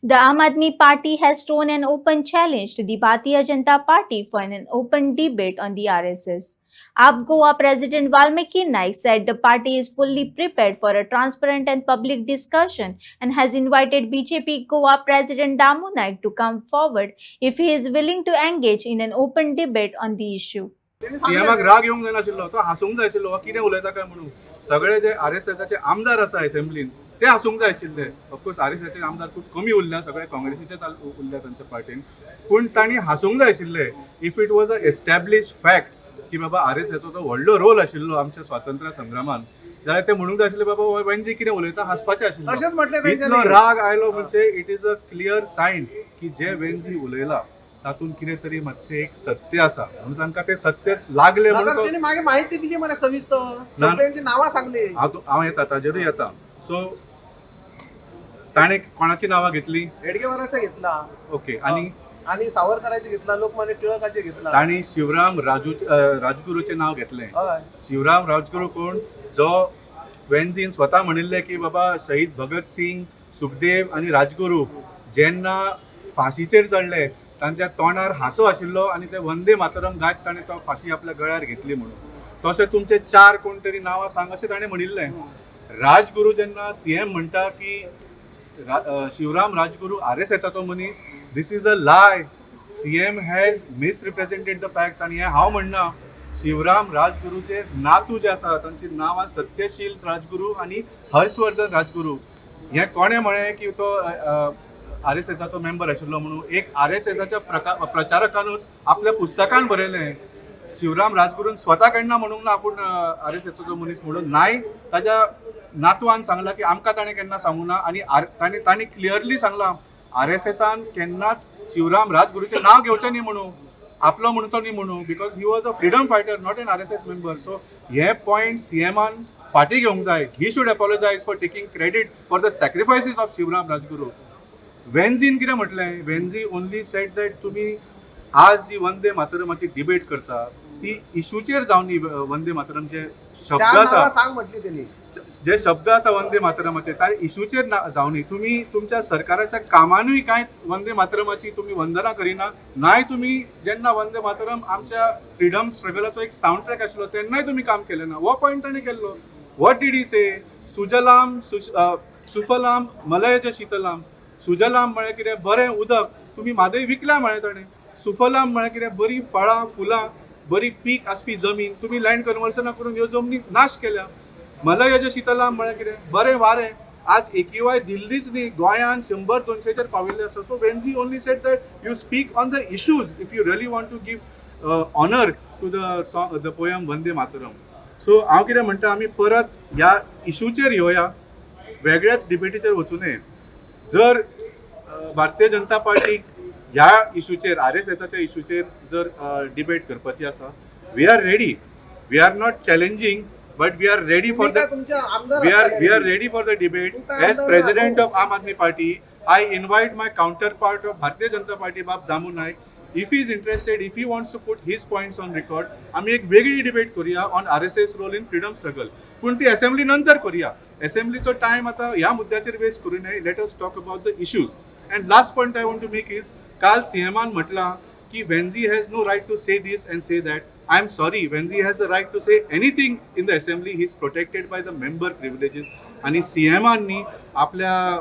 The Aam Aadmi Party has thrown an open challenge to the Bharatiya Janata Party for an open debate on the RSS. AAP Goa President Valmiki Naik said the party is fully prepared for a transparent and public discussion and has invited BJP Goa President Damu Naik to come forward if he is willing to engage in an open debate on the issue. सीएमाक राग येवंक जायनाशिल्लो, तो हांसूंक जाय आशिल्लो कितें उलयता काय म्हणून. सगळे जे आरएसएसाचे आमदार आसा असेंब्लीन ते हांसूंक जाय आशिल्ले. ऑफकोर्स आरएसएसाचे आमदार खूब कमी उरल्या, सगळे काँग्रेसीचे उरल्या तांच्या पार्टीन. पूण तांणी हांसूंक जाय आशिल्ले if it was a established fact की बाबा आरएसएसचो तो व्हडलो रोल आशिल्लो आमच्या स्वातंत्र्य संग्रामान, जाल्यार ते म्हणूंक जाय आशिल्ले बाबा वेंजी कितें उलयता हांसपाचें आशिल्लें. इतलो राग आयलो म्हणजे it is a clear sign की जे वेंजी उलयला तातून कितें तरी मातशें एक सत्य आसा म्हणून तांकां ते सत्य लागले म्हणून त्यांनी मागे माहिती दिली मला सविस्तर सगळ्यांची नावं सांगली. हांव येता ताजेरूय येता. सो ताणें कोणाची नांवां घेतली? हेडगेवाराचा घेतला. ओके. आणि सावरकरांचे घेतला, लोकमान्य टिळकाचे घेतला. ताणी शिवराम राजगुरूचे नाव घेतलें. शिवराम राजगुरू कोण? जो वेंजीन स्वता म्हणिल्लें की बाबा शहीद भगत सिंग, सुखदेव आनी राजगुरू जेन्ना फाशीचेर चडले तांच्या तोंडार हांसो आशिल्लो आनी ते वंदे मातरम गायत ताणें तो फाशी आपल्या गळ्यार घेतली म्हणून. तशें तुमचे 4 कोण तरी नांवां सांग अशें ताणें म्हणिल्लें. राजगुरू जेन्ना सीएम म्हणटा की शिवराम राजगुरू आरएसएसाचो मनीस, this is a lie. CM has misrepresented the facts. आनी हें हांव म्हणना, शिवराम राजगुरूचे नातू जे आसा तांची नांवां सत्यशील राजगुरू आनी हर्षवर्धन राजगुरू. हें कोणें म्हळें की तो आरएसएसाचो मेंबर आशिल्लो म्हणून. एक आरएसएसाच्या प्रचारकानूच आपल्या पुस्तकान बरयलें शिवराम राजगुरून स्वता केन्ना म्हणूंक ना आपूण आरएसएसाचो मनीस म्हणून. नाय, ताच्या नातवान सांगला की आमकां ताणें केन्ना सांगूं ना. आनी तांणी क्लियरली सांगलां आरएसएसान केन्नाच शिवराम राजगुरूचें नांव घेवचें न्ही म्हणून, आपलो म्हणचो न्ही म्हणून, because he was a freedom fighter, not an RSS member. So हे पॉयंट सीएमान फाटीं घेवंक जाय. He should apologise for taking credit for the sacrifices of Shivram Rajguru. वेंजीन कितें म्हटलें? वेंजी ओनली सेड दॅट तुमी आज जी वंदे मातरमाची डिबेट करता ती इशूचेर जावन न्ही. वंदे मातरम जे शब्द आसा, सांग म्हटली त्यांनी, जे शब्द आसा वंदे मातरमाचे त्या इशूचेर जावन न्ही. तुमी तुमच्या सरकाराच्या कामानूय कांय वंदे मातरमाची तुमी वंदना करिना. नाय, तुमी जेन्ना वंदे मातरम आमच्या फ्रिडम स्ट्रगलाचो एक सावंड ट्रॅक आशिल्लो तेन्नाय तुमी काम केलें ना. हो पॉयंट ताणें केल्लो. वॉट डीड ही से? सुजलाम सुफलाम मलयज शीतलाम. सुजलाम म्हळ्यार कितें? बरें उदक. तुमी म्हादय विकल्या म्हळें ताणें. सुफलाम म्हळ्यार कितें? बरी फळां फुलां, बरी पीक आसपी जमीन. तुमी लँड कन्वर्सना करून ह्यो जमनी नाश केल्या. मलयज शीतलाम म्हळ्यार कितें? बरें वारें. आज AQI दिल्लीच न्ही, गोंयान 100-200चेर पाविल्ले आसा. So Venzy only said that you speak on the issues if you really want to give honour to the poem Vande Mataram. So हांव कितें म्हणटा, आमी परत ह्या इशूचेर येवया, वेगळ्याच डिबेटीचेर वचूं नये. जर भारतीय जनता पार्टीक ह्या इशूचेर, आरएसएसाच्या इशूचेर जर डिबेट करपाची आसा, we are ready. We are not challenging, but we are ready for the ready for the debate. As president of Aam Aadmi Party, I invite my counterpart of Bharatiya Janata Party, Bab Damu Naik. If he is interested, if he wants to put his points on record, आम्ही एक वेगळी debate करूया on RSS role in freedom struggle. पूण ती assembly नंतर करूया. असेंब्लीचो time आता ह्या मुद्द्याचेर वेस्ट करू नये. Let us talk about the issues. And last point I want to make is, काल सीएमान म्हटला की Venzy has no right to say this and say that. I am sorry, Venzy has the right to say anything in the assembly. He is protected by the member privileges. आणि सीएमांनी आपल्या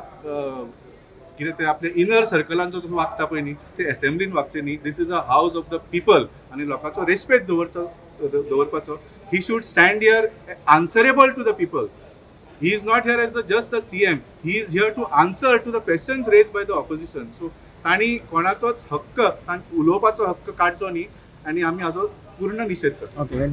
कितें ते आपल्या इनर सर्कलान जो वागता पळय न्ही, ते असेंब्लीन वागचें न्ही. This is a house of the people आनी लोकांचो रेस्पेक्ट दवरपाचो. He should stand here answerable to the people. He is not here as just the CM. He is here to answer to the questions raise by the opposition. So तांणी कोणाचोच हक्क, उलोवपाचो हक्क काडचो न्ही. आनी आमी हाचो पूर्ण निशेध करता. ओके.